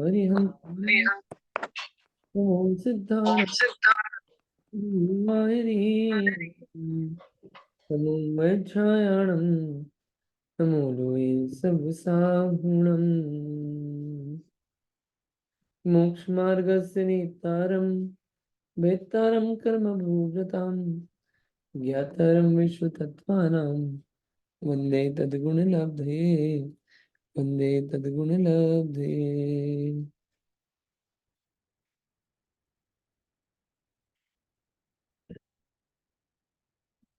हरिहं ओम सिद्धार्थ नमो मच्छायाणं नमो लोये सबसाहुणं मोक्षमार्गस्य नेतारं वेत्तारं कर्मभूभृतां ज्ञातारं विश्वतत्त्वानां वन्दे तद्गुणलब्धे वन्दे तद्गुणलब्धे।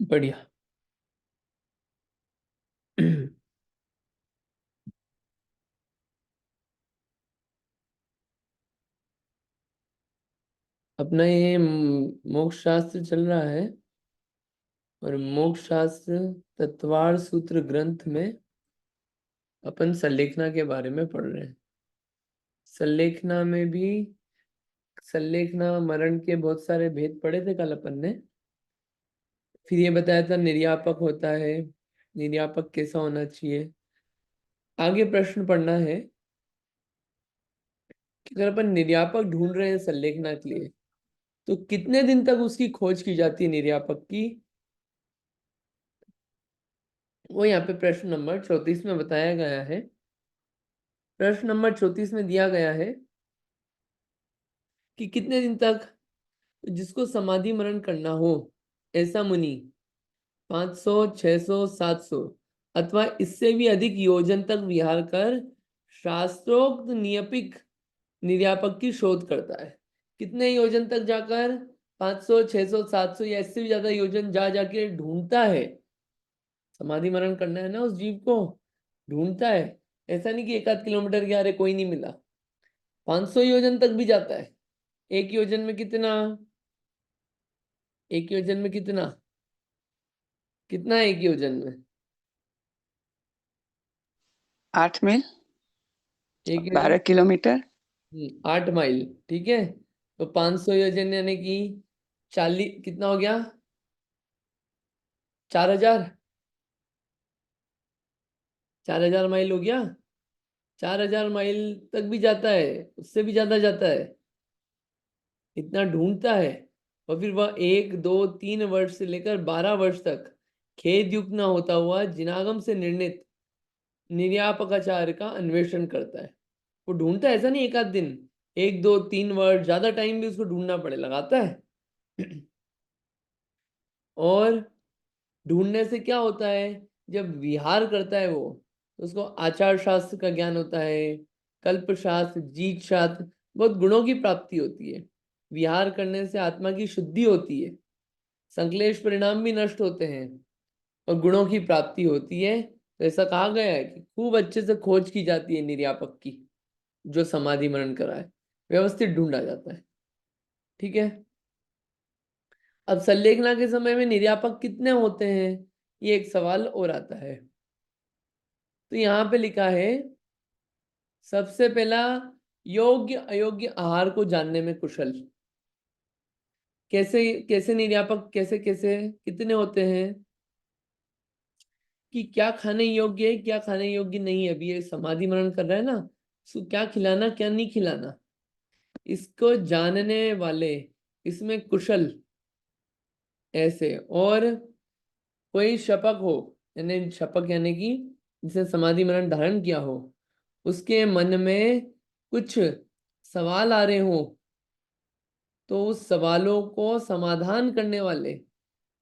बढ़िया। अपना ये मोक्ष शास्त्र चल रहा है और मोक्ष शास्त्र तत्वार सूत्र ग्रंथ में अपन संलेखना के बारे में पढ़ रहे हैं। संलेखना में भी संलेखना मरण के बहुत सारे भेद पढ़े थे कल अपन ने। फिर ये बताया था निर्यापक होता है, निर्यापक कैसा होना चाहिए। आगे प्रश्न पढ़ना है कि अगर अपन निर्यापक ढूंढ रहे हैं संलेखना के लिए तो कितने दिन तक उसकी खोज की जाती है निर्यापक की। वो यहाँ पे प्रश्न नंबर 34 में बताया गया है। प्रश्न नंबर 34 में दिया गया है कि कितने दिन तक जिसको समाधि मरण करना हो ऐसा मुनि 500, 600, 700 अथवा इससे भी अधिक योजन तक विहार कर शास्त्रोक्त नियपिक निर्यापक की शोध करता है। कितने योजन तक जाकर 500, 600, 700 या इससे भी ज्यादा योजन जा जाके ढूंढता है। समाधि मरण करना है ना उस जीव को, ढूंढता है। ऐसा नहीं कि 1 आध किलोमीटर के आरे कोई नहीं मिला, 500 योजन तक भी जाता है। एक योजन में कितना, एक योजन में कितना, कितना है एक योजन में? 8 मील, एक योजन 12 किलोमीटर। 8 माइल, ठीक है। तो 500 योजन यानी कि 40, कितना हो गया? 4000, 4000 माइल हो गया। 4000 माइल तक भी जाता है, उससे भी ज्यादा जाता है। इतना ढूंढता है और फिर वह 1, 2, 3 वर्ष से लेकर 12 वर्ष तक खेद युक्त न होता हुआ जिनागम से निर्णित निर्यापकाचार्य का अन्वेषण करता है। वो ढूंढता है, ऐसा नहीं 1 आध दिन, 1, 2, 3 वर्ष, ज्यादा टाइम भी उसको ढूंढना पड़े लगाता है। और ढूंढने से क्या होता है, जब विहार करता है वो तो उसको आचार शास्त्र का ज्ञान होता है, कल्प शास्त्र, जीत शास्त्र, बहुत गुणों की प्राप्ति होती है। विहार करने से आत्मा की शुद्धि होती है, संक्लेश परिणाम भी नष्ट होते हैं और गुणों की प्राप्ति होती है। तो ऐसा कहा गया है कि खूब अच्छे से खोज की जाती है निर्यापक की, जो समाधि मरण कराए व्यवस्थित ढूंढा जाता है। ठीक है। अब संलेखना के समय में निर्यापक कितने होते हैं, ये एक सवाल और आता है। तो यहाँ पे लिखा है, सबसे पहला, योग्य अयोग्य आहार को जानने में कुशल। कैसे कैसे निर्यापक, कैसे कैसे कितने होते हैं कि क्या खाने योग्य है, क्या खाने योग्य नहीं है। अभी ये समाधि मरण कर रहा है ना, उसको क्या खिलाना क्या नहीं खिलाना, इसको जानने वाले, इसमें कुशल ऐसे। और कोई शपक हो, यानी शपक यानी कि जिसे समाधि मरण धारण किया हो, उसके मन में कुछ सवाल आ रहे हो तो उस सवालों को समाधान करने वाले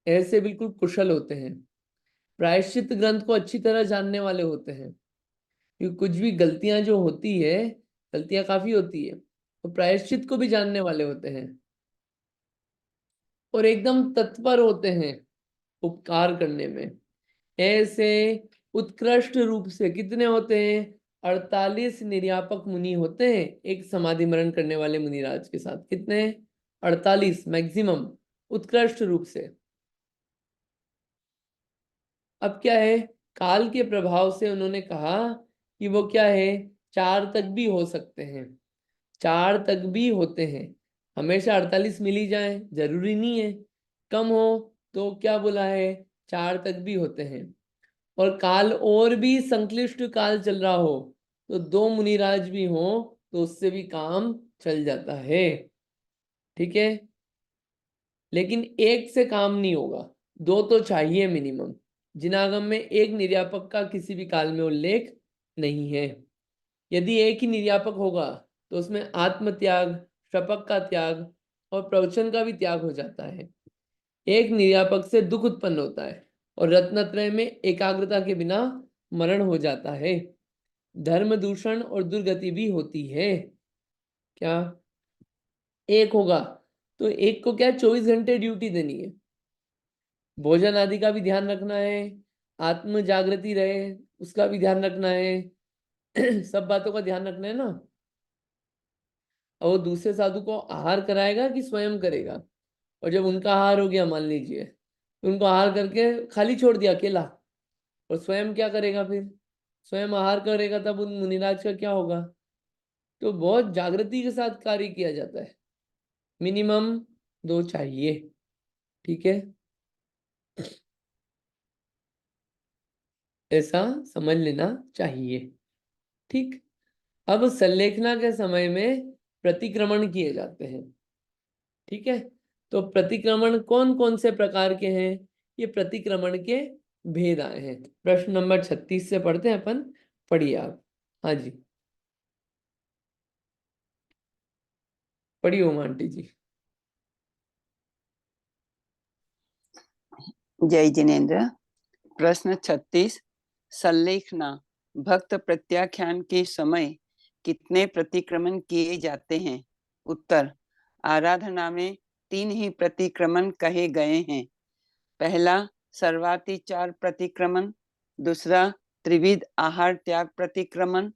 ऐसे बिल्कुल कुशल होते हैं। प्रायश्चित ग्रंथ को अच्छी तरह जानने वाले होते हैं, क्योंकि कुछ भी गलतियां जो होती है, गलतियां काफी होती है, तो प्रायश्चित को भी जानने वाले होते हैं और एकदम तत्पर होते हैं उपकार करने में। ऐसे उत्कृष्ट रूप से कितने होते हैं, 48 निर्यापक मुनि होते हैं एक समाधि मरण करने वाले मुनिराज के साथ। कितने? 48 मैक्सिमम, उत्कृष्ट रूप से। अब क्या है, काल के प्रभाव से उन्होंने कहा कि वो क्या है, 4 तक भी हो सकते हैं, 4 तक भी होते हैं। हमेशा 48 मिल ही जाए जरूरी नहीं है, कम हो तो क्या बोला है, 4 तक भी होते हैं। और काल और भी संक्लिष्ट काल चल रहा हो तो 2 मुनिराज भी हो तो उससे भी काम चल जाता है। ठीक है, लेकिन एक से काम नहीं होगा, दो तो चाहिए मिनिमम। जिनागम में एक निर्यापक का किसी भी काल में उल्लेख नहीं है। यदि एक ही निर्यापक होगा तो उसमें आत्म त्याग, शपथ का त्याग और प्रवचन का भी त्याग हो जाता है। एक निर्यापक से दुख उत्पन्न होता है और रत्नत्रय में एकाग्रता के बिना मरण हो जाता है। धर्म दूषण और दुर्गति भी होती है। क्या एक होगा तो एक को क्या 24 घंटे ड्यूटी देनी है, भोजन आदि का भी ध्यान रखना है, आत्म जागृति रहे उसका भी ध्यान रखना है। सब बातों का ध्यान रखना है ना। और वो दूसरे साधु को आहार कराएगा कि स्वयं करेगा? और जब उनका आहार हो गया मान लीजिए, तो उनको आहार करके खाली छोड़ दिया अकेला, और स्वयं क्या करेगा फिर? स्वयं आहार करेगा तब उन मुनिराज का क्या होगा? तो बहुत जागृति के साथ कार्य किया जाता है। मिनिमम दो चाहिए। ठीक है, ऐसा समझ लेना चाहिए। ठीक। अब संलेखना के समय में प्रतिक्रमण किए जाते हैं। ठीक है, तो प्रतिक्रमण कौन कौन से प्रकार के हैं? ये प्रतिक्रमण के भेद आए हैं। प्रश्न नंबर 36 से पढ़ते हैं अपन। पढ़िए आप। हाँ जी, पढ़िए ओम आंटी जी। जय जिनेन्द्र। प्रश्न 36। संलेखना भक्त प्रत्याख्यान के समय कितने प्रतिक्रमण किए जाते हैं? उत्तर, आराधना में 3 ही प्रतिक्रमण कहे गए हैं। पहला सर्वातिचार प्रतिक्रमण, दूसरा त्रिविध आहार त्याग प्रतिक्रमण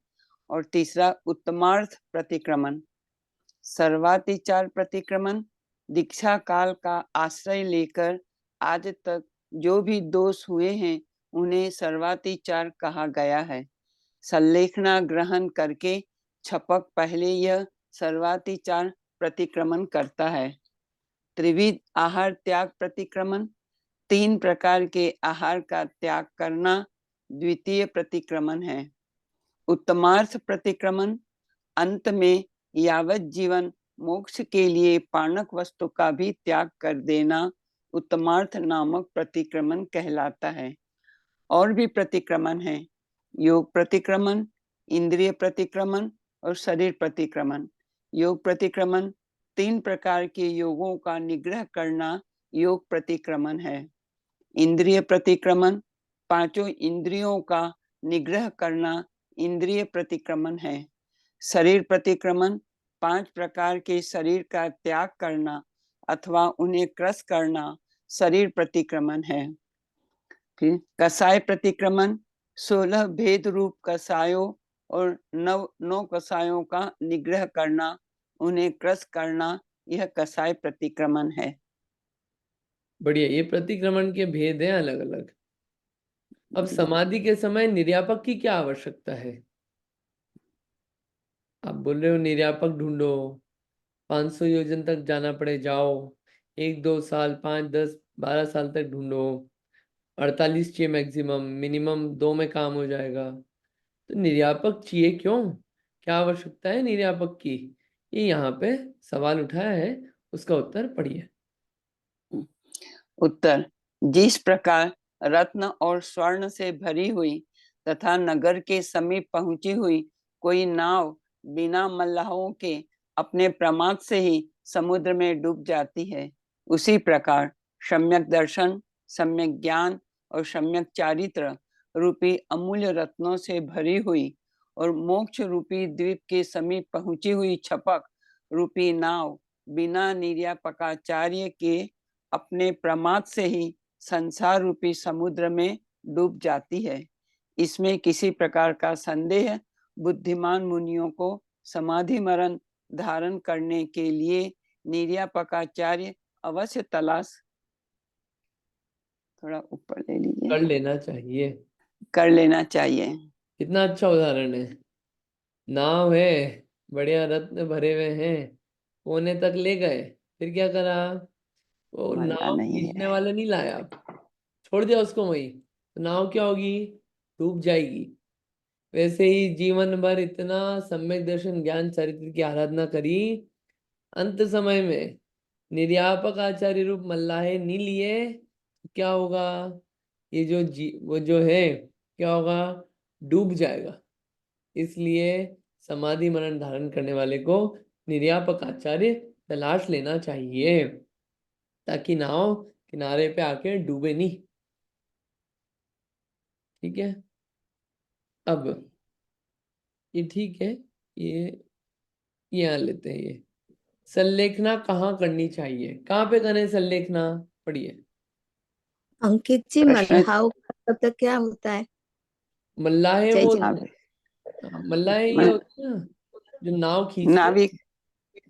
और तीसरा उत्तमार्थ प्रतिक्रमण। सर्वातिचार प्रतिक्रमण दीक्षा काल का आश्रय लेकर आज तक जो भी दोष हुए हैं उन्हें सर्वातिचार कहा गया है। संलेखना ग्रहण करके छपक पहले यह सर्वातिचार प्रतिक्रमण करता है। त्रिविध आहार त्याग प्रतिक्रमण 3 प्रकार के आहार का त्याग करना द्वितीय प्रतिक्रमण है। उत्तमार्थ प्रतिक्रमण अंत में यावत जीवन मोक्ष के लिए पानक वस्तु का भी त्याग कर देना उत्तमार्थ नामक प्रतिक्रमण कहलाता है। और भी प्रतिक्रमण है, योग प्रतिक्रमण, इंद्रिय प्रतिक्रमण और शरीर प्रतिक्रमण। योग प्रतिक्रमण 3 प्रकार के योगों का निग्रह करना योग प्रतिक्रमण है। इंद्रिय प्रतिक्रमण 5 इंद्रियों का निग्रह करना इंद्रिय प्रतिक्रमण है। शरीर प्रतिक्रमण 5 प्रकार के शरीर का त्याग करना अथवा उन्हें क्रस करना शरीर प्रतिक्रमण है। फिर कसाय प्रतिक्रमण 16 भेद रूप कसायों और 9 कसायों का निग्रह करना, उन्हें क्रस करना, यह कसाय प्रतिक्रमण है। बढ़िया, ये प्रतिक्रमण के भेद हैं अलग अलग। अब समाधि के समय निर्यापक की क्या आवश्यकता है? आप बोल रहे हो निर्यापक ढूंढो, 500 योजन तक जाना पड़े जाओ, 1 2 साल 5 10 12 साल तक ढूंढो, 48 चाहिए मैक्सिमम, मिनिमम 2 में काम हो जाएगा। तो निर्यापक चाहिए क्यों? क्या आवश्यकता है निर्यापक की? ये यहाँ पे सवाल उठाया है, उसका उत्तर पढ़िए। उत्तर, जिस प्रकार रत्न और स्वर्ण से भरी हुई तथा नगर के समीप पहुंची हुई कोई नाव बिना मल्लाहों के अपने प्रमाद से ही समुद्र में डूब जाती है, उसी प्रकार सम्यक दर्शन, सम्यक ज्ञान और सम्यक चारित्र रूपी अमूल्य रत्नों से भरी हुई और मोक्ष रूपी द्वीप के समीप पहुंची हुई छपक रूपी नाव बिना निर्यापकाचार्य के अपने प्रमाद से ही संसार रूपी समुद्र में डूब जाती है। इसमें किसी प्रकार का संदेह बुद्धिमान मुनियों को समाधि मरण धारण करने के लिए निर्यापकाचार्य अवश्य तलाश, थोड़ा ऊपर ले लीजिए, कर लेना चाहिए। कर लेना चाहिए। कितना अच्छा उदाहरण है। नाव है, बढ़िया रत्न भरे हुए हैं, कोने तक ले गए, फिर क्या करा? वो मल्ला नाव नहीं खींचने है। वाले नहीं लाया, छोड़ दिया उसको वहीं, तो नाव क्या होगी? डूब जाएगी। वैसे ही जीवन भर इतना सम्यक दर्शन ज्ञान चरित्र की आराधना करी, अंत समय में निर्यापक आचार्य रूप मल्लाहे नहीं लिए तो क्या होगा? ये जो वो जो है क्या होगा? डूब जाएगा। इसलिए समाधि मरण धारण करने वाले को निर्यापक आचार्य तलाश लेना चाहिए, ताकि नाव किनारे पे आके डूबे नहीं। ठीक है। अब ये ठीक है, ये यहाँ लेते हैं ये। संलेखना कहाँ करनी चाहिए? कहाँ पे करें संलेखना? पढ़िए। अंकित जी, प्रश्न मल्लाह का शब्द क्या होता है? मल्लाहे जय वो, जी। मल्लाहे ये होते हैं ना जो नाव खींचते हैं। नाविक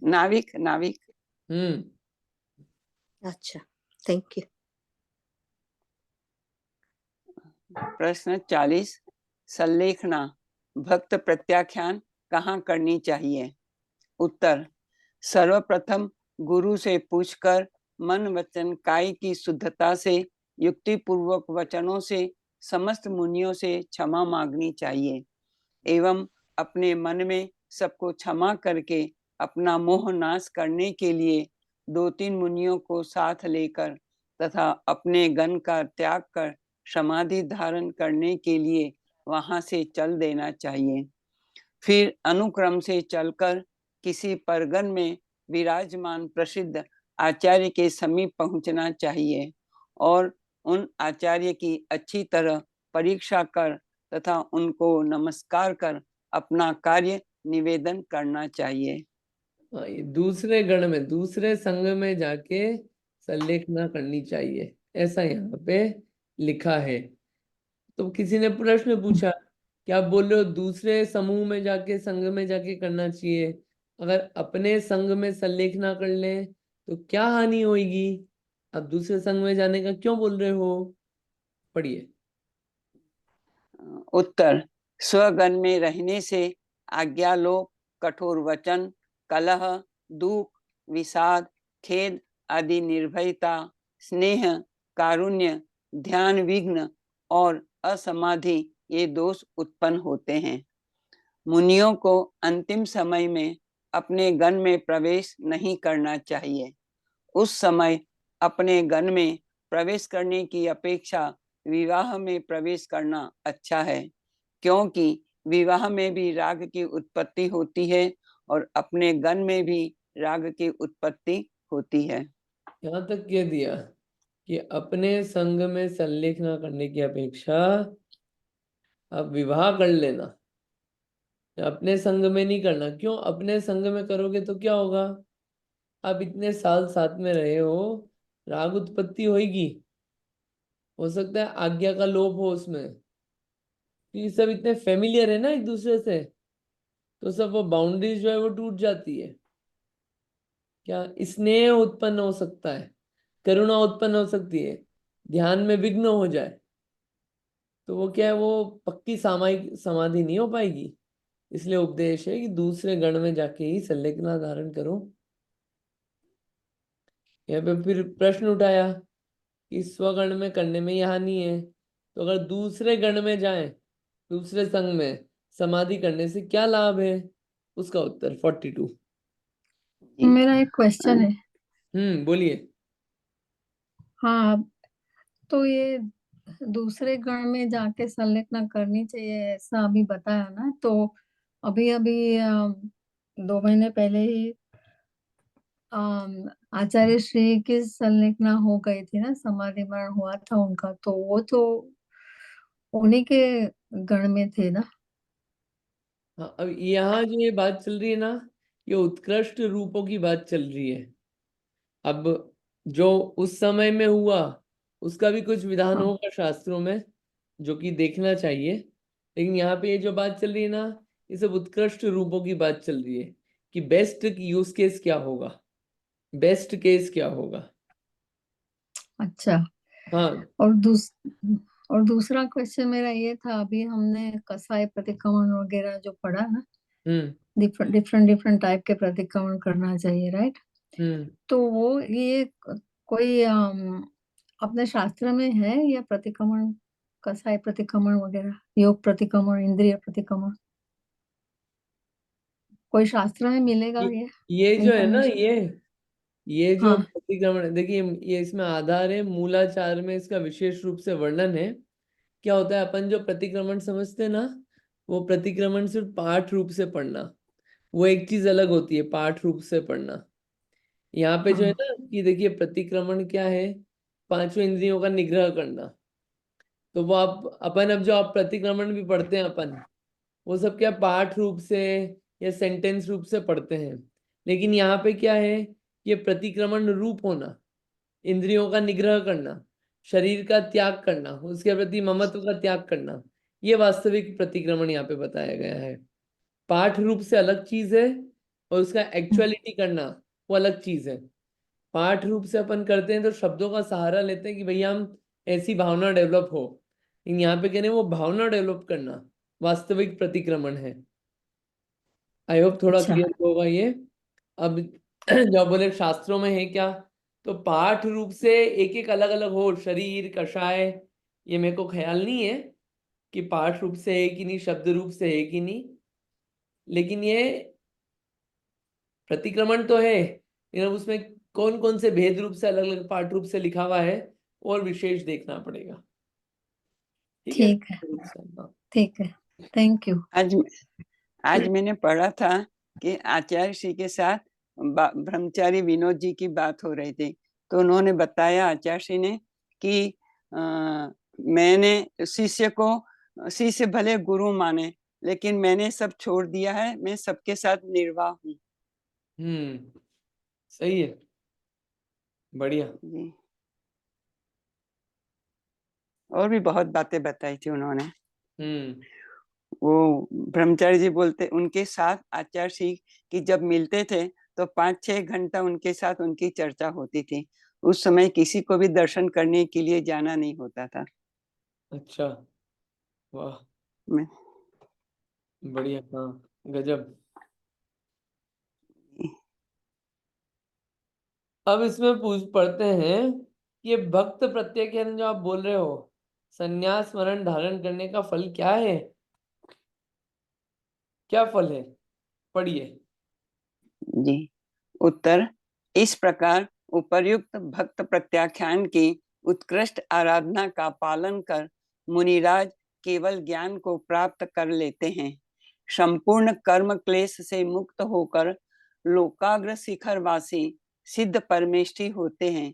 नाविक नाविक। हम्म। अच्छा, थैंक यू। प्रश्न 40, संलेखना भक्त प्रत्याख्यान कहाँ करनी चाहिए? उत्तर, सर्वप्रथम गुरु से पूछकर मन वचन काय की शुद्धता से युक्ति पूर्वक वचनों से समस्त मुनियों से क्षमा मांगनी चाहिए एवं अपने मन में सबको क्षमा करके अपना मोह नाश करने के लिए 2-3 मुनियों को साथ लेकर तथा अपने गण का त्याग कर समाधि धारण करने के लिए वहां से चल देना चाहिए। फिर अनुक्रम से चलकर किसी परगन में विराजमान प्रसिद्ध आचार्य के समीप पहुंचना चाहिए और उन आचार्य की अच्छी तरह परीक्षा कर तथा उनको नमस्कार कर अपना कार्य निवेदन करना चाहिए। हाँ, ये दूसरे गण में, दूसरे संघ में जाके संलेखना करनी चाहिए, ऐसा यहाँ पे लिखा है। तो किसी ने प्रश्न पूछा कि आप बोल रहे हो दूसरे समूह में जाके, संघ में जाके करना चाहिए, अगर अपने संघ में संलेखना कर लें तो क्या हानि होगी? आप दूसरे संघ में जाने का क्यों बोल रहे हो? पढ़िए। उत्तर, स्वगन में रहने से आज्ञालोप, कठोर वचन, कलह, दुख, विषाद, खेद आदि निर्भयता, स्नेह, कारुण्य, ध्यान विघ्न और असमाधि ये दोष उत्पन्न होते हैं। मुनियों को अंतिम समय में अपने गण में प्रवेश नहीं करना चाहिए। उस समय अपने गण में प्रवेश करने की अपेक्षा विवाह में प्रवेश करना अच्छा है, क्योंकि विवाह में भी राग की उत्पत्ति होती है और अपने गण में भी राग की उत्पत्ति होती है। यहाँ तक कह दिया कि अपने संघ में संलेखना करने की अपेक्षा आप विवाह कर लेना, अपने संघ में नहीं करना। क्यों? अपने संघ में करोगे तो क्या होगा? आप इतने साल साथ में रहे हो, राग उत्पत्ति होगी, हो सकता है आज्ञा का लोप हो उसमें। ये सब इतने फेमिलियर है ना एक दूसरे से, तो सब वो बाउंड्रीज जो है वो टूट जाती है। क्या स्नेह उत्पन्न हो सकता है, करुणा उत्पन्न हो सकती है, ध्यान में विघ्न हो जाए तो वो क्या है, वो पक्की सामायिक समाधि नहीं हो पाएगी। इसलिए उपदेश है कि दूसरे गण में जाके ही संलेखना धारण करो। यहाँ पे फिर प्रश्न उठाया कि स्वगण में करने में यहाँ नहीं है, तो अगर दूसरे गण में जाएं, दूसरे संघ में समाधि करने से क्या लाभ है? उसका उत्तर 42। मेरा एक क्वेश्चन है। बोलिए। हाँ, तो ये दूसरे गण में जाके संलेखना करनी चाहिए ऐसा अभी बताया ना, तो अभी अभी 2 महीने पहले ही आचार्य श्री की संलेखना हो गई थी ना, समाधि मरण हुआ था उनका, तो वो तो उन्हीं के गण में थे ना। हाँ, अब यहाँ जो ये बात चल रही है ना, ये उत्कृष्ट रूपों की बात चल रही है। अब जो उस समय में हुआ उसका भी कुछ विधान हाँ, होगा शास्त्रों में जो कि देखना चाहिए, लेकिन यहाँ पे ये जो बात चल रही है ना, ये सब उत्कृष्ट रूपों की बात चल रही है कि बेस्ट यूज केस क्या होगा, बेस्ट केस क्या होगा। अच्छा। हाँ। और और दूसरा क्वेश्चन मेरा ये था, अभी हमने कसाई प्रतिक्रमण वगैरह जो पढ़ा ना, हम्म। डिफरेंट डिफरेंट डिफरेंट टाइप के प्रतिक्रमण करना चाहिए, राइट? हम्म। तो वो ये कोई अपने शास्त्र में है या प्रतिक्रमण कसाय प्रतिक्रमण वगैरह, योग प्रतिक्रमण, इंद्रिय प्रतिक्रमण, कोई शास्त्र में मिलेगा ये, ये ये जो है ना, इंफॉर्मेशन? ये जो हाँ प्रतिक्रमण, देखिए ये इसमें आधार है, मूलाचार में इसका विशेष रूप से वर्णन है। क्या होता है, अपन जो प्रतिक्रमण समझते हैं ना, वो प्रतिक्रमण सिर्फ पाठ रूप से पढ़ना, वो एक चीज अलग होती है पाठ रूप से पढ़ना। यहाँ पे जो है हाँ ना कि देखिए प्रतिक्रमण क्या है, पांचों इंद्रियों का निग्रह करना। तो वो आप अपन अब जो आप प्रतिक्रमण भी पढ़ते हैं अपन, वो सब क्या पाठ रूप से या सेंटेंस रूप से पढ़ते हैं। लेकिन यहाँ पे क्या है, ये प्रतिक्रमण रूप होना, इंद्रियों का निग्रह करना, शरीर का त्याग करना, उसके प्रति ममत्व का त्याग करना, ये वास्तविक प्रतिक्रमण यहाँ पे बताया गया है। पाठ रूप से अलग चीज है, और उसका एक्चुअलिटी करना वो अलग चीज है। पाठ रूप से अपन करते हैं तो शब्दों का सहारा लेते हैं कि भैया हम ऐसी भावना डेवलप हो, लेकिन यहाँ पे कह रहे हैं वो भावना डेवलप करना वास्तविक प्रतिक्रमण है। आई होप थोड़ा अच्छा क्लियर होगा ये। अब जब बोले शास्त्रों में है क्या, तो पाठ रूप से एक एक अलग अलग हो, शरीर कषाय, ये मेरे को ख्याल नहीं है कि पाठ रूप से है कि नहीं, शब्द रूप से है कि नहीं। लेकिन ये प्रतिक्रमण तो है, लेकिन अब उसमें कौन कौन से भेद रूप से अलग अलग पाठ रूप से लिखा हुआ है और विशेष देखना पड़ेगा। ठीक है, ठीक है, रूप से, हाँ। ठीक है, थैंक यू। आज आज मैंने पढ़ा था कि आचार्य श्री के साथ ब्रह्मचारी विनोद जी की बात हो रही थी, तो उन्होंने बताया आचार्य श्री ने कि मैंने शिष्य भले गुरु माने, लेकिन मैंने सब छोड़ दिया है, मैं सबके साथ निर्वाह हूँ। सही है, बढ़िया। जी, और भी बहुत बातें बताई थी उन्होंने। हम्म वो ब्रह्मचारी जी बोलते, उनके साथ आचार्य श्री की जब मिलते थे तो 5-6 घंटा उनके साथ उनकी चर्चा होती थी। उस समय किसी को भी दर्शन करने के लिए जाना नहीं होता था। अच्छा, वाह, मैं बढ़िया, हाँ, गजब। अब इसमें पूछ पढ़ते हैं कि ये भक्त प्रत्याख्यान जो आप बोल रहे हो, संन्यास मरण धारण करने का फल क्या है, क्या फल है, पढ़िए। जी, उत्तर, इस प्रकार उपर्युक्त भक्त प्रत्याख्यान की उत्कृष्ट आराधना का पालन कर मुनिराज केवल ज्ञान को प्राप्त कर लेते हैं। संपूर्ण कर्म क्लेश से मुक्त होकर लोकाग्र शिखरवासी सिद्ध परमेष्ठी होते हैं।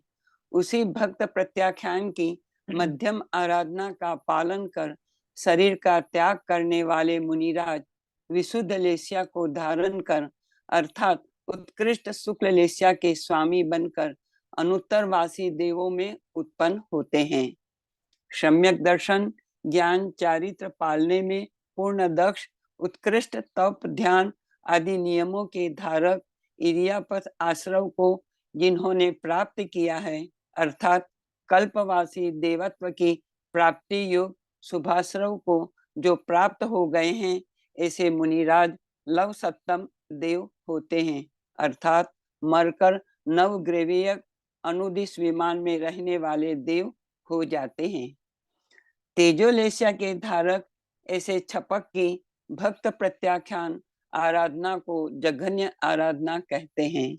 उसी भक्त प्रत्याख्यान की मध्यम आराधना का पालन कर शरीर का त्याग करने वाले मुनिराज विशुद्ध लेस्या को धारण कर, अर्थात उत्कृष्ट शुक्ल लेस्या के स्वामी बनकर अनुत्तरवासी देवों में उत्पन्न होते हैं। सम्यक दर्शन, ज्ञान, चारित्र पालने में पूर्ण दक्ष, उत्कृष्ट तप, ध्यान आदि नियमों के धारक इरियापथ आश्रव को जिन्होंने प्राप्त किया है, अर्थात कल्पवासी देवत्व की प्राप्ति योग शुभाश्रव को जो प्राप्त हो गए हैं, ऐसे मुनिराज लव सप्तम देव होते हैं, अर्थात मरकर नवग्रवीय अनुदिश विमान में रहने वाले देव हो जाते हैं। तेजोलेस्या के धारक ऐसे छपक की भक्त प्रत्याख्यान आराधना को जघन्य आराधना कहते हैं।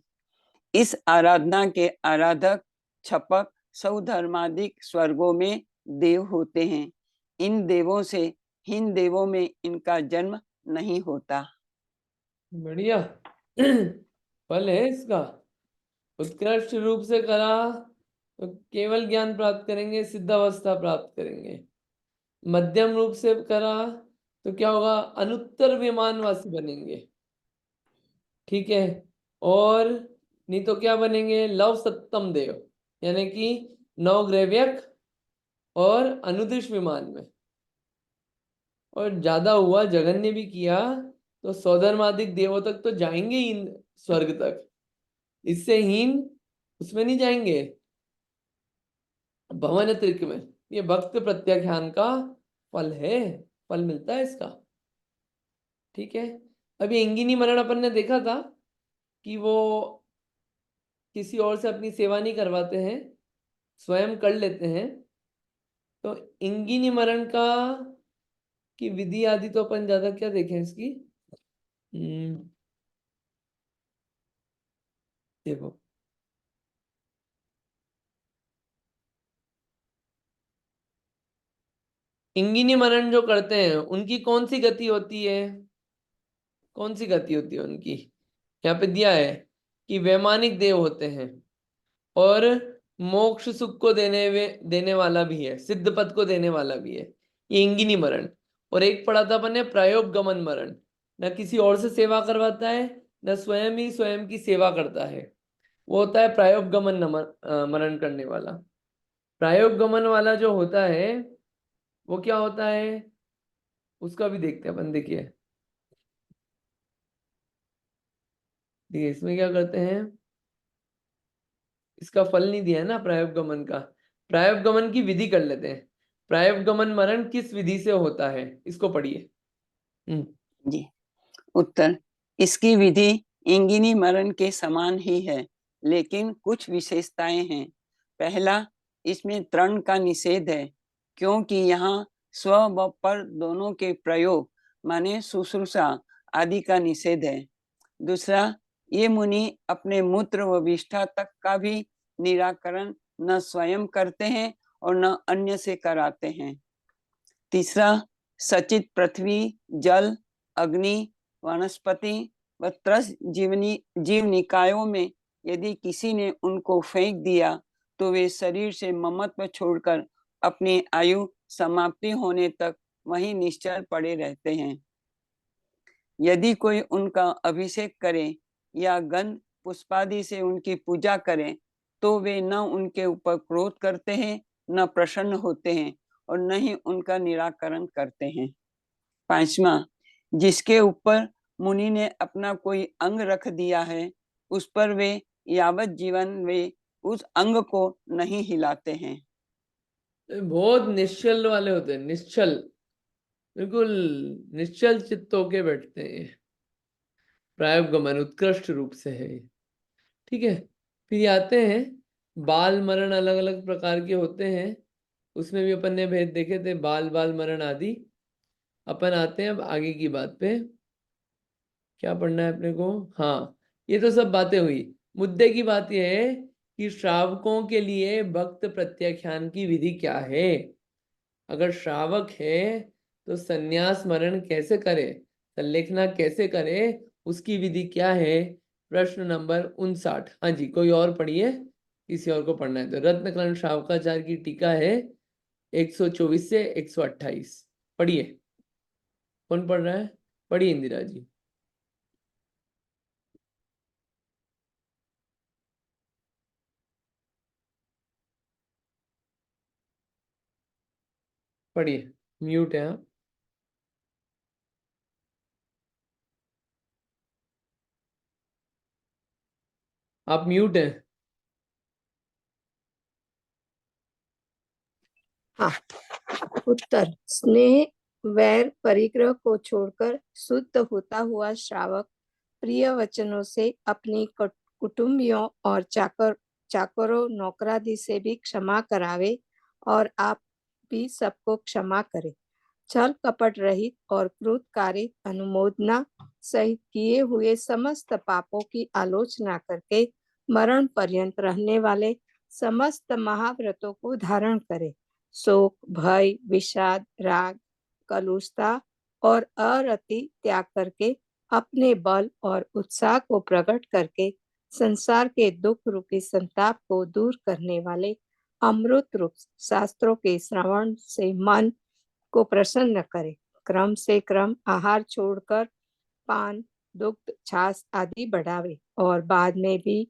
इस आराधना के आराधक छपक सौधर्मादिक स्वर्गों में देव होते हैं। इन देवों से हीन देवों में इनका जन्म नहीं होता। बढ़िया। फल है इसका, उत्कृष्ट रूप से करा तो केवल ज्ञान प्राप्त करेंगे, सिद्धावस्था प्राप्त करेंगे। मध्यम रूप से करा तो क्या होगा, अनुत्तर विमानवासी बनेंगे। ठीक है, और नहीं तो क्या बनेंगे, लव सत्तम देव, यानी कि नवग्रव्यक और अनुदिश विमान में। और ज्यादा हुआ, जघन्य भी किया तो सौधर्मादिक देवों तक तो जाएंगे ही, स्वर्ग तक। इससे हीन उसमें नहीं जाएंगे, भवन त्रिक में। ये भक्त प्रत्याख्यान का फल है, फल मिलता है इसका। ठीक है, अभी इंगिनी मरण अपन ने देखा था कि वो किसी और से अपनी सेवा नहीं करवाते हैं, स्वयं कर लेते हैं। तो इंगिनी मरण का की विधि आदि तो अपन ज्यादा क्या देखें इसकी। देखो, इंगिनी मरण जो करते हैं उनकी कौन सी गति होती है, कौन सी गति होती है उनकी। यहाँ पे दिया है कि वैमानिक देव होते हैं और मोक्ष सुख को देने वाला भी है, सिद्ध पद को देने वाला भी है, ये इंगिनी मरण। और एक पढ़ा था अपन ने प्रायोग गमन मरण, न किसी और से सेवा करवाता है न स्वयं ही स्वयं की सेवा करता है, वो होता है प्रायोग गमन मरण करने वाला। प्रायोग गमन वाला जो होता है वो क्या होता है, उसका भी देखते हैं अपन। देखिए देखिए इसमें क्या करते हैं, इसका फल नहीं दिया है ना प्रायोग गमन का। प्रायोग गमन की विधि कर लेते हैं। प्रायोग गमन मरण किस विधि से होता है, इसको पढ़िए। जी, उत्तर, इसकी विधि इंगिनी मरण के समान ही है, लेकिन कुछ विशेषताएं हैं। पहला, इसमें तृण का निषेध है, क्योंकि यहाँ स्व व पर दोनों के प्रयोग माने शुश्रूषा आदि का निषेध है। दूसरा, ये मुनि अपने मूत्र व विष्ठा तक का भी निराकरण न स्वयं करते हैं और न अन्य से कराते हैं। तीसरा, सचित पृथ्वी, जल, अग्नि, वनस्पति व त्रस जीव निकायों में यदि किसी ने उनको फेंक दिया तो वे शरीर से ममत्व छोड़कर अपनी आयु समाप्ति होने तक वहीं निश्चल पड़े रहते हैं। यदि कोई उनका अभिषेक करे या गंध पुष्पादि से उनकी पूजा करें तो वे न उनके ऊपर क्रोध करते हैं, न प्रसन्न होते हैं और न ही उनका निराकरण करते हैं। पांचवा, जिसके ऊपर मुनि ने अपना कोई अंग रख दिया है उस पर वे यावत जीवन वे उस अंग को नहीं हिलाते हैं। बहुत निश्चल वाले होते हैं, निश्चल, बिल्कुल निश्चल चित्त होके बैठते हैं। प्रायोग गमन उत्कृष्ट रूप से है। ठीक है, फिर ये आते हैं बाल मरण, अलग अलग प्रकार के होते हैं, उसमें भी अपन ने भेद देखे थे, बाल बाल मरण आदि। अपन आते हैं अब आगे की बात पे, क्या पढ़ना है अपने को। हाँ, ये तो सब बातें हुई। मुद्दे की बात यह है कि श्रावकों के लिए भक्त प्रत्याख्यान की विधि क्या है। अगर श्रावक है तो संन्यास मरण कैसे करे, संलेखना कैसे करे, उसकी विधि क्या है। प्रश्न नंबर 59। हाँ जी, कोई और पढ़िए, किसी और को पढ़ना है तो। रत्नकर्ण श्रावकाचार्य की टीका है 124 से 128। पढ़िए, कौन पढ़ रहा है, पढ़िए इंदिरा जी। पढ़िए, म्यूट है आप। आप म्यूट हैं। हाँ, उत्तर, स्नेह वैर परिग्रह को छोड़कर शुद्ध होता हुआ श्रावक प्रिय वचनों से अपनी कुटुंबियों और चाकरों नौकरादि से भी क्षमा करावे और आप भी सबको क्षमा करे। छल कपट रहित और क्रोधकारी अनुमोदना सहित किए हुए समस्त पापों की आलोचना करके मरण पर्यंत रहने वाले समस्त महाव्रतों को धारण करे। शोक, भय, विषाद, राग, कलुषता और अरति त्याग करके अपने बल और उत्साह को प्रकट करके संसार के दुख रूपी संताप को दूर करने वाले अमृत रूप शास्त्रों के श्रवण से मन को प्रसन्न करे। क्रम से क्रम आहार छोड़कर पान, दुग्ध, छाछ आदि बढ़ावे और बाद में भी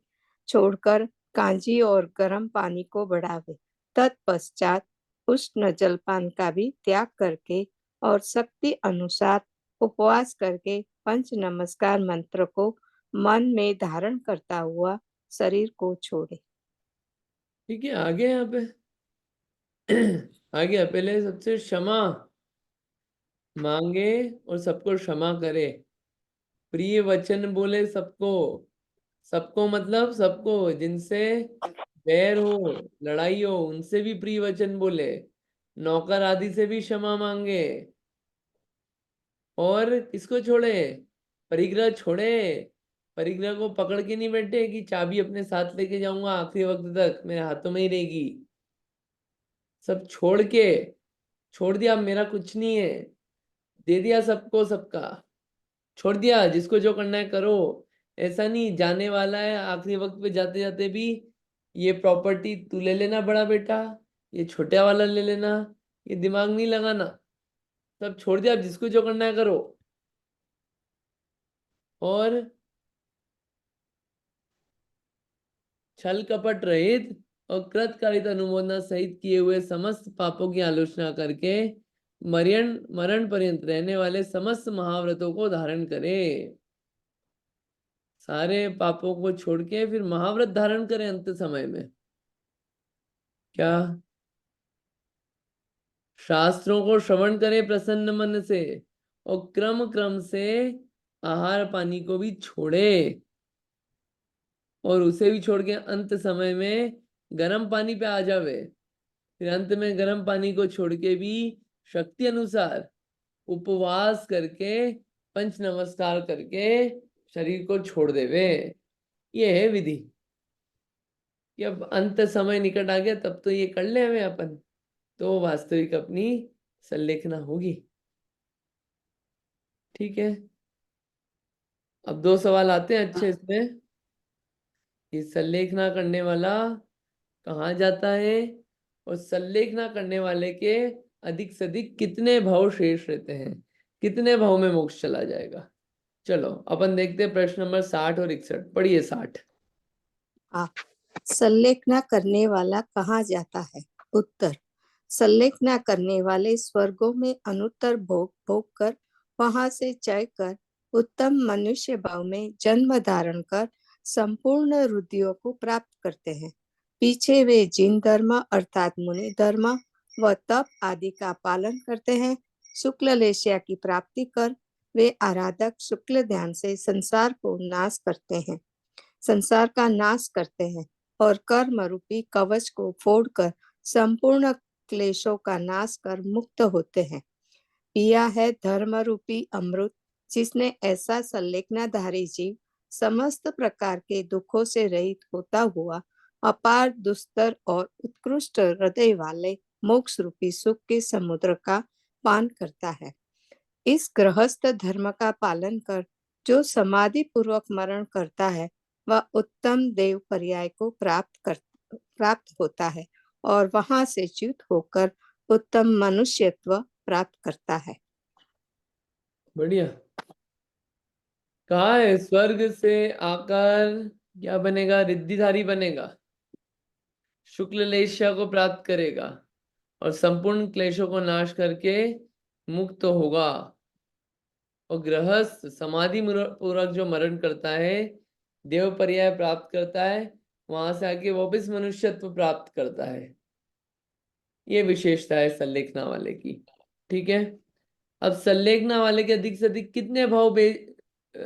छोड़कर कांजी और गर्म पानी को बढ़ावे। तत्पश्चात उष्ण जलपान का भी त्याग करके और शक्ति अनुसार उपवास करके पंच नमस्कार मंत्र को मन में धारण करता हुआ शरीर को छोड़े। ठीक है, आगे यहाँ पे आगे पहले सबसे क्षमा मांगे और सबको क्षमा करे, प्रिय वचन बोले सबको। सबको मतलब सबको, जिनसे बैर हो, लड़ाई हो, उनसे भी प्रिय वचन बोले। नौकर आदि से भी क्षमा मांगे, और किसको छोड़े? परिग्रह छोड़े। परिग्रह को पकड़ के नहीं बैठे कि चाबी अपने साथ लेके जाऊंगा आखिरी वक्त तक मेरे हाथों में ही रहेगी। सब छोड़ दिया, अब मेरा कुछ नहीं है, दे दिया सबको सबका, छोड़ दिया, जिसको जो करना है करो। ऐसा नहीं, जाने वाला है आखिरी वक्त पे जाते जाते भी, ये प्रॉपर्टी तू ले लेना बड़ा बेटा, ये छोटा वाला ले लेना, ये दिमाग नहीं लगाना, सब छोड़ दिया, अब जिसको जो करना है करो। और छल कपट रहित और कृतकारिता अनुमोदना सहित किए हुए समस्त पापों की आलोचना करके मरण मरण पर्यंत रहने वाले समस्त महाव्रतों को धारण करे। सारे पापों को छोड़ के फिर महाव्रत धारण करें अंत समय में। क्या? शास्त्रों को श्रवण करें प्रसन्न मन से, और क्रम क्रम से आहार पानी को भी छोड़े, और उसे भी छोड़ के अंत समय में गर्म पानी पे आ जावे। फिर अंत में गर्म पानी को छोड़ के भी शक्ति अनुसार उपवास करके पंच नमस्कार करके शरीर को छोड़ देवे। ये है विधि कि अब अंत समय निकट आ गया तब तो ये कर ले हमें अपन, तो वास्तविक अपनी संलेखना होगी। ठीक है, अब दो सवाल आते हैं अच्छे इसमें कि संलेखना करने वाला कहाँ जाता है, और संलेखना करने वाले के अधिक से अधिक कितने भाव शेष रहते हैं, कितने भाव में मोक्ष चला जाएगा। चलो अपन देखते हैं प्रश्न नंबर 60 और 61। पढ़िए 60। संलेखना करने वाला कहाँ जाता है? उत्तर, संलेखना करने वाले स्वर्गों में अनुत्तर भोग भोग कर वहां से चय कर उत्तम मनुष्य भाव में जन्म धारण कर संपूर्ण रुद्धियों को प्राप्त करते हैं। पीछे वे जिन धर्म अर्थात मुनि धर्म व तप आदि का पालन करते हैं, शुक्ल लेशिया की प्राप्ति कर वे आराधक शुक्ल ध्यान से संसार का नाश करते हैं और कर्म रूपी कवच को फोड़कर संपूर्ण क्लेशों का नाश कर मुक्त होते हैं। पिया है धर्म रूपी अमृत, जिसने ऐसा संलेखनाधारी जीव समस्त प्रकार के दुखों से रहित होता हुआ अपार दुस्तर और उत्कृष्ट हृदय वाले मोक्ष रूपी सुख के समुद्र का पान करता है। इस गृहस्थ धर्म का पालन कर जो समाधि पूर्वक मरण करता है वह उत्तम देव पर्याय को प्राप्त होता है और वहां से च्युत होकर उत्तम मनुष्यत्व प्राप्त करता है। बढ़िया। कहा है स्वर्ग से आकर क्या बनेगा? रिद्धिधारी बनेगा, शुक्ल लेशिया को प्राप्त करेगा और संपूर्ण क्लेशों को नाश करके मुक्त होगा। और गृहस्थ समाधि पूर्वक जो मरण करता है, देव पर्याय प्राप्त करता है, वहां से आके वापिस मनुष्यत्व प्राप्त करता है। ये विशेषता है संलेखना वाले की। ठीक है, अब संलेखना वाले के अधिक से अधिक कितने भाव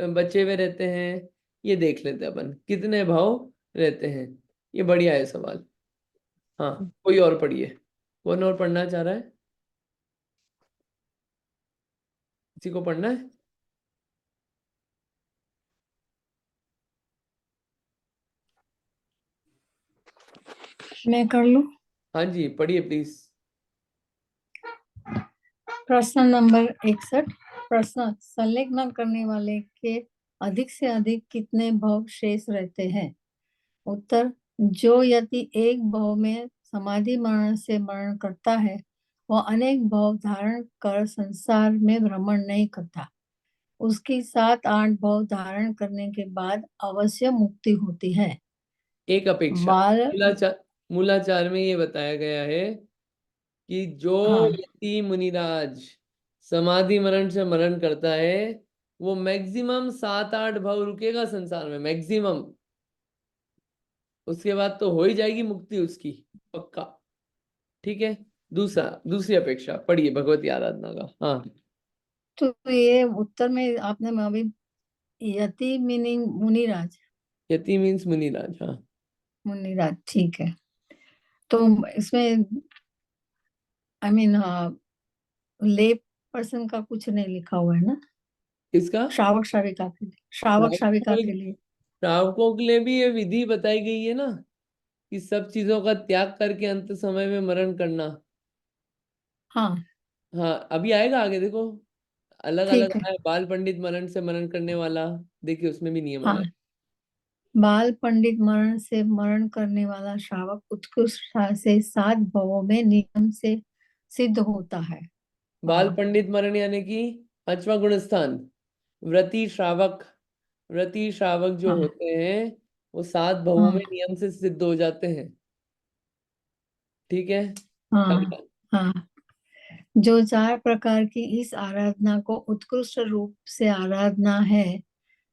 बचे हुए रहते हैं, ये देख लेते हैं अपन, कितने भाव रहते हैं। ये बढ़िया है सवाल। हाँ, कोई और पढ़िए। कौन और पढ़ना चाह रहा है? किसी को पढ़ना है? मैं कर लूं? हाँ जी, पढ़िए प्लीज। प्रश्न नंबर 61। प्रश्न, संलेखन करने वाले के अधिक से अधिक कितने भाव शेष रहते हैं? उत्तर, जो यदि एक भाव में समाधि मरण से मरण करता है वह अनेक भाव धारण कर संसार में भ्रमण नहीं करता। उसकी 7-8 भाव धारण करने के बाद अवश्य मुक्ति होती है। एक अपेक्षा, बाल मूलाचार में ये बताया गया है कि जो हाँ, यति मुनिराज समाधि मरण से मरण करता है वो मैक्सिमम 7-8 भाव रुकेगा संसार में, मैक्सिमम। उसके बाद तो हो ही जाएगी मुक्ति उसकी, पक्का। ठीक है, दूसरी अपेक्षा पढ़िए भगवती आराधना का। हाँ, तो ये उत्तर में आपने अभी यति मीनिंग मुनिराज, यति मीन्स मुनिराज। हाँ, मुनिराज, ठीक है। तो इसमें आई मीन ले पर्सन का कुछ नहीं लिखा हुआ है ना, इसका श्रावक श्राविका के लिए, श्रावक श्राविका के लिए। श्रावकों के लिए भी ये विधि बताई गई है ना, कि सब चीजों का त्याग करके अंत समय में मरण करना। हाँ हाँ, अभी आएगा आगे देखो, अलग अलग ठीक है। है। बाल पंडित मरण से मरण करने वाला, देखिए उसमें भी नियम हाँ, अलग। बाल पंडित मरण से मरण करने वाला श्रावक उत्कृष्टता से 7 भवों में नियम से सिद्ध होता है। बाल हाँ पंडित मरण यानी कि 5वां गुणस्थान, व्रती श्रावक। व्रती श्रावक जो हाँ होते हैं वो 7 भवों में हाँ नियम से सिद्ध हो जाते हैं। ठीक है, हाँ अगला। हाँ। जो 4 प्रकार की इस आराधना को उत्कृष्ट रूप से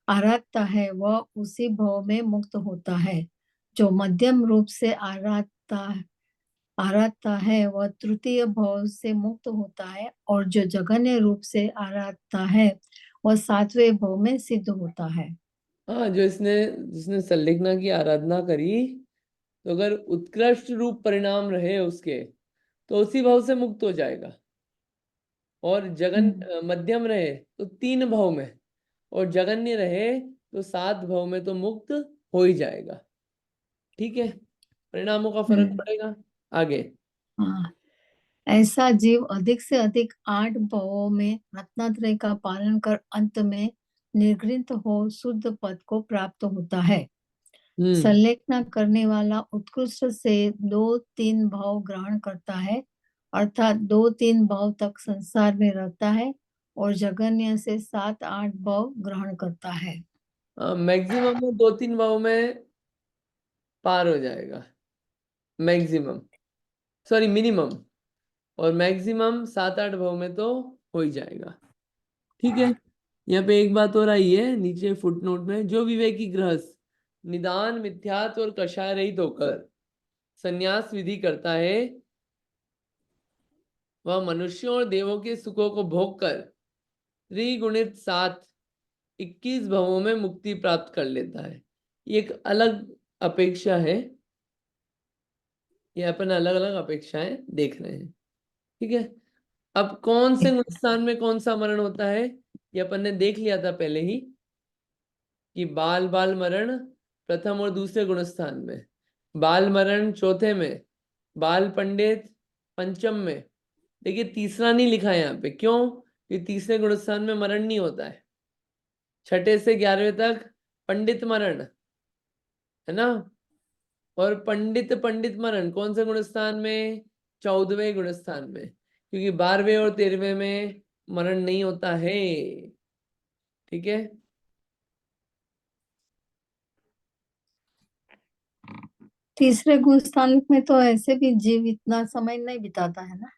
आराधता है वह उसी भव में मुक्त होता है। जो मध्यम रूप से आराधता है वह तृतीय भव से मुक्त होता है, और जो जघन्य रूप से आराधता है वह 7वें भव में सिद्ध होता है। हाँ, जो इसने जिसने संलिग्ना की आराधना करी, तो अगर उत्कृष्ट रूप परिणाम रहे उसके, तो उसी भाव से मुक्त हो जाएगा। और हम्म, मध्यम रहे तो 3 भाव में, और जगन्य रहे तो 7 भाव में तो मुक्त हो ही जाएगा। ठीक है, परिणामों का फर्क हम्म, पड़ेगा। आगे। हाँ। ऐसा जीव अधिक से अधिक 8 भवों में रत्नत्रय का पालन कर अंत में निर्गृत हो शुद्ध पद को प्राप्त होता है। हम्म। संलेखना करने वाला उत्कृष्ट से 2-3 भाव ग्रहण करता है, अर्थात 2-3 भाव तक संसार में रहता है, और जगन्य से 7-8 भाव ग्रहण करता है। मैक्सिमम में 2-3 भाव में पार हो जाएगा, मैक्सिमम, सॉरी मिनिमम। और मैक्सिमम 7-8 भाव में तो हो ही जाएगा। ठीक है, यहाँ पे एक बात और आई है नीचे फुटनोट में, जो विवेकी गृहस्थ निदान मिथ्यात्व और कषाय रहित होकर संन्यास विधि करता है, वह मनुष्यों और देवों के सुखों को भोग कर त्रिगुणित 21 भवों में मुक्ति प्राप्त कर लेता है। ये एक अलग अपेक्षा है, ये अपन अलग अलग अपेक्षाएं देख रहे हैं। ठीक है, अब कौन से स्थान में कौन सा मरण होता है, ये अपन ने देख लिया था पहले ही, कि बाल बाल मरण प्रथम और दूसरे गुणस्थान में, बाल मरण चौथे में, बाल पंडित पंचम में। देखिए तीसरा नहीं लिखा है यहाँ पे, क्यों? कि तीसरे गुणस्थान में मरण नहीं होता है। 6ठे से 11वें तक पंडित मरण है ना, और पंडित पंडित मरण कौन से गुणस्थान में? 14वें गुणस्थान में, क्योंकि 12वें और 13वें में मरण नहीं होता है। ठीक है, तीसरे गुण स्थान में तो ऐसे भी जीव इतना समय नहीं बिताता है ना।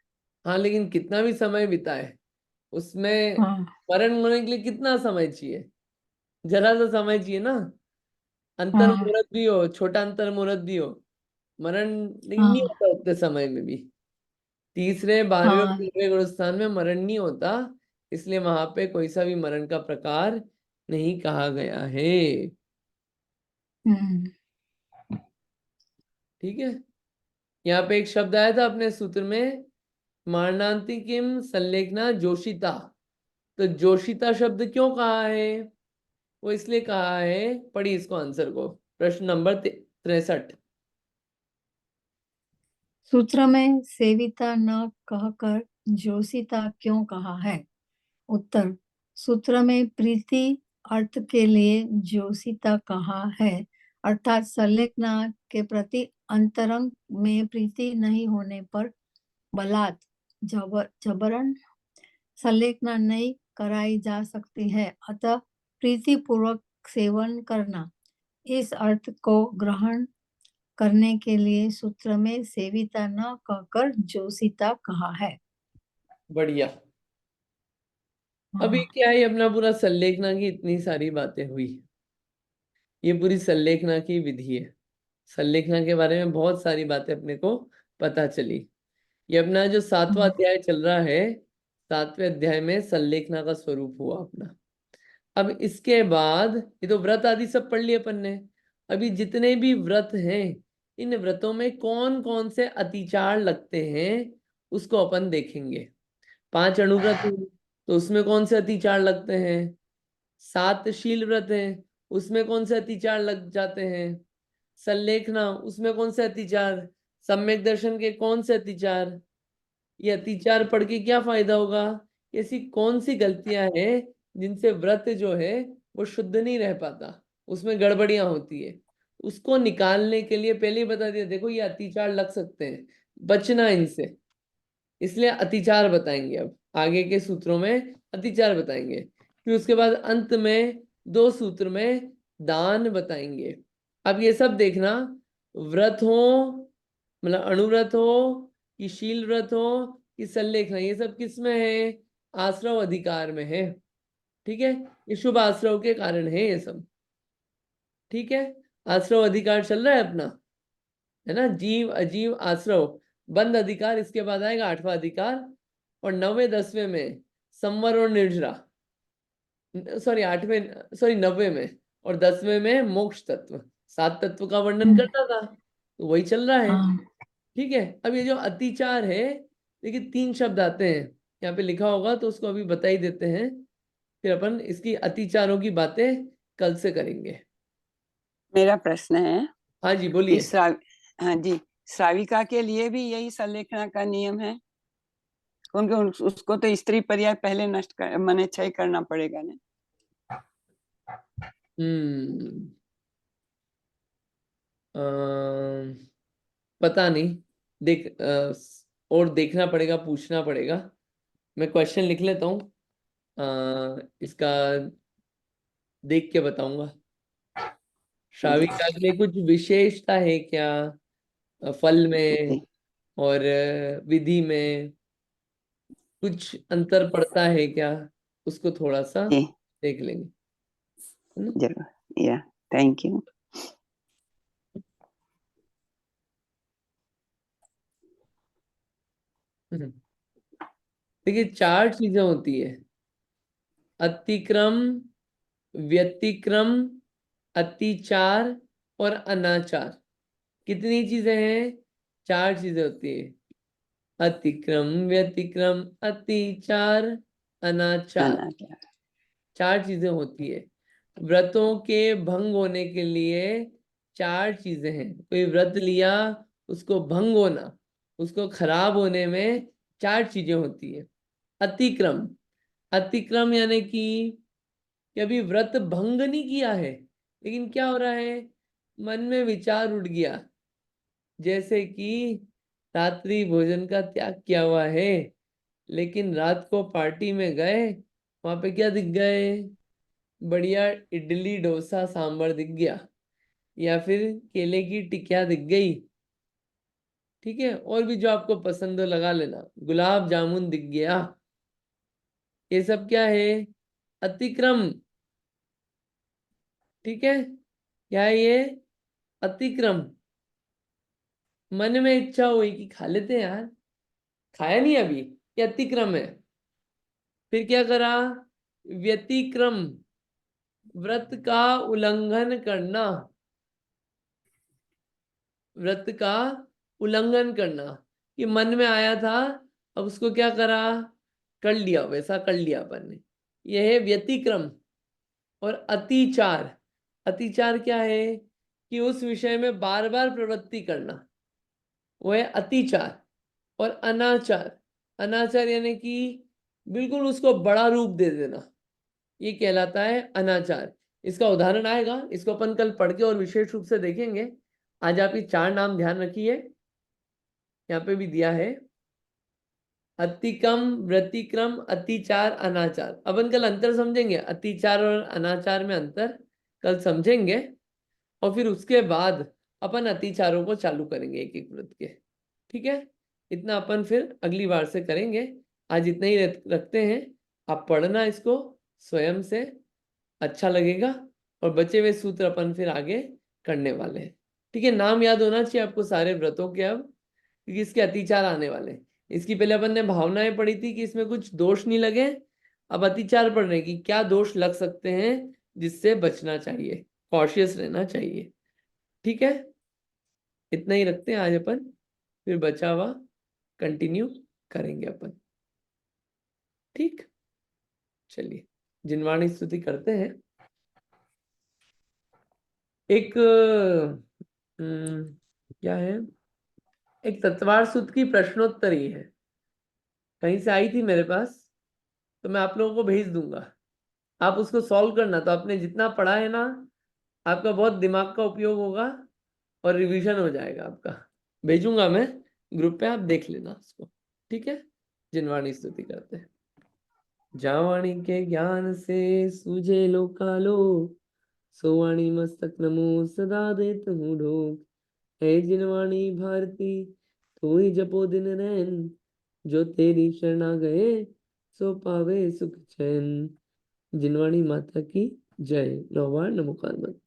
हाँ, लेकिन कितना भी समय बिताए उसमें हाँ मरण होने के लिए कितना समय चाहिए? जरा सा समय चाहिए ना। अंतर हाँ मुहूर्त भी हो, छोटा अंतर मुहूर्त भी हो, मरण लेकिन नहीं हाँ होता उतने समय में भी। तीसरे 12वें और हाँ। 13वें गुणस्थान में मरण नहीं होता, इसलिए वहां पे कोई सा भी मरण का प्रकार नहीं कहा गया है। हम्म। ठीक है, यहाँ पे एक शब्द आया था अपने सूत्र में, मारणांति किम संलेखना जोशिता। तो जोशिता शब्द क्यों कहा है? वो इसलिए कहा है, पढ़ी इसको आंसर को, प्रश्न नंबर 63। सूत्र में सेविता न कहकर जोशिता क्यों कहा है? उत्तर, सूत्र में प्रीति अर्थ के लिए जोशिता कहा है, अर्थात संलेखना के प्रति अंतरंग में प्रीति नहीं होने पर बलात् जबरन संलेखना नहीं कराई जा सकती है, अतः प्रीति पूर्वक सेवन करना, इस अर्थ को ग्रहण करने के लिए सूत्र में सेविता न कहकर जोशिता कहा है। बढ़िया। अभी हाँ क्या है, अपना पूरा संलेखना की इतनी सारी बातें हुई, ये पूरी संलेखना की विधि है। संलेखना के बारे में बहुत सारी बातें अपने को पता चली। ये अपना जो 7वां हाँ अध्याय चल रहा है, 7वें अध्याय में संलेखना का स्वरूप हुआ अपना। अब इसके बाद ये तो व्रत आदि सब पढ़ लिए अपन ने। अभी जितने भी व्रत हैं, इन व्रतों में कौन कौन से अतिचार लगते हैं उसको अपन देखेंगे। 5 अणुव्रत हैं, तो उसमें कौन से अतिचार लगते हैं? 7 शील व्रत हैं, उसमें कौन से अतिचार लग जाते हैं? संलेखना, उसमें कौन से अतिचार? सम्यक दर्शन के कौन से अतिचार? ये अतिचार पढ़ के क्या फायदा होगा? ऐसी कौन सी गलतियां हैं जिनसे व्रत जो है वो शुद्ध नहीं रह पाता, उसमें गड़बड़ियां होती है? उसको निकालने के लिए पहले ही बता दिया, देखो ये अतिचार लग सकते हैं, बचना इनसे। इसलिए अतिचार बताएंगे, अब आगे के सूत्रों में अतिचार बताएंगे। फिर उसके बाद अंत में 2 सूत्र में दान बताएंगे। अब ये सब देखना, व्रत हो मतलब अणुव्रत हो कि शील व्रत हो कि संलेखना, ये सब किस में है? आश्रव अधिकार में है। ठीक है, ये शुभ आश्रव के कारण है ये सब। ठीक है, आश्रव अधिकार चल रहा है अपना, है ना? जीव अजीव आश्रव बंद अधिकार, इसके बाद आएगा 8वां अधिकार। और 9वें 10वें में संवर और निर्जरा, सॉरी 90वें में और 10वें में मोक्ष तत्व, 7 तत्व का वर्णन करता था, तो वही चल रहा है। हाँ ठीक है, अब ये जो अतिचार है, देखिए 3 शब्द आते हैं यहाँ पे लिखा होगा, तो उसको अभी बता ही देते हैं, फिर अपन इसकी अतिचारों की बातें कल से करेंगे। मेरा प्रश्न है हाँ जी कि बोलिए। हाँ जी, श्राविका के लिए भी यही संलेखना का नियम है? क्योंकि उसको तो स्त्री पर्याय पहले नष्ट कर माने क्षय करना पड़ेगा ना। हम्म पता नहीं, देख और देखना पड़ेगा, पूछना पड़ेगा। मैं क्वेश्चन लिख लेता हूँ, इसका देख के बताऊंगा। श्राविका के लिए कुछ विशेषता है क्या फल में जी और विधि में? कुछ अंतर पड़ता है क्या? उसको थोड़ा सा जी देख लेंगे, है ना? जरूर, या थैंक यू। हम्म। देखिए 4 चीजें होती है: अतिक्रम, व्यतिक्रम, अतिचार और अनाचार। कितनी चीजें हैं? 4 चीजें होती है: अतिक्रम, व्यतिक्रम, अतिचार, अनाचार। अनाचार 4 चीजें होती है। व्रतों के भंग होने के लिए 4 चीजें हैं। कोई व्रत लिया, उसको भंग होना, उसको खराब होने में 4 चीजें होती है। अतिक्रम, अतिक्रम यानी कि अभी व्रत भंग नहीं किया है, लेकिन क्या हो रहा है? मन में विचार उठ गया, जैसे कि रात्रि भोजन का त्याग किया हुआ है, लेकिन रात को पार्टी में गए, वहां पे क्या दिख गए? बढ़िया इडली डोसा सांभर दिख गया, या फिर केले की टिकिया दिख गई। ठीक है, और भी जो आपको पसंद हो लगा लेना, गुलाब जामुन दिख गया। ये सब क्या है? अतिक्रम। ठीक है, क्या है ये? अतिक्रम। मन में इच्छा हुई कि खा लेते हैं यार, खाया नहीं अभी, ये अतिक्रम है। फिर क्या करा? व्यतिक्रम, व्रत का उल्लंघन करना, व्रत का उल्लंघन करना, कि मन में आया था, अब उसको क्या करा? कर लिया, वैसा कर लिया अपन ने। यह है व्यतिक्रम। और अतिचार, अतिचार क्या है? कि उस विषय में बार बार प्रवृत्ति करना, वो है अतिचार। और अनाचार, अनाचार यानी कि बिल्कुल उसको बड़ा रूप दे देना, ये कहलाता है अनाचार। इसका उदाहरण आएगा, इसको अपन कल पढ़ के और विशेष रूप से देखेंगे। आज आप ये 4 नाम ध्यान रखिए, यहाँ पे भी दिया है: अतिक्रम, व्यतिक्रम, अतिचार, अनाचार। अपन कल अंतर समझेंगे, अतिचार और अनाचार में अंतर कल समझेंगे, और फिर उसके बाद अपन अतिचारों को चालू करेंगे एक एक व्रत के। ठीक है, इतना अपन फिर अगली बार से करेंगे। आज इतना ही रखते हैं। आप पढ़ना इसको स्वयं से, अच्छा लगेगा। और बचे हुए सूत्र अपन फिर आगे करने वाले हैं। ठीक है, नाम याद होना चाहिए आपको सारे व्रतों के अब, क्योंकि इसके अतिचार आने वाले हैं। इसकी पहले अपन ने भावनाएं पढ़ी थी कि इसमें कुछ दोष नहीं लगे, अब अतिचार पढ़ रहे कि क्या दोष लग सकते हैं जिससे बचना चाहिए, कॉशियस रहना चाहिए। ठीक है, इतना ही रखते हैं आज अपन, फिर बचा हुआ कंटिन्यू करेंगे अपन। ठीक, चलिए जिनवाणी स्तुति करते हैं। एक क्या है, एक तत्वार सूत्र की प्रश्नोत्तरी है, कहीं से आई थी मेरे पास, तो मैं आप लोगों को भेज दूंगा। आप उसको सॉल्व करना, तो आपने जितना पढ़ा है ना, आपका बहुत दिमाग का उपयोग होगा और रिवीजन हो जाएगा आपका। भेजूंगा मैं ग्रुप पे, आप देख लेना उसको। ठीक है, जिनवाणी स्तुति करते हैं। जावाणी के ज्ञान से सूझे लोकालो, सोवाणी मस्तक नमो सदा देत हूँ ढोक। है जिनवाणी भारती तो ही जपो दिन रैन, जो तेरी शरणा गए सो पावे सुख चैन। जिनवाणी माता की जय। नौवार नमोकार मत।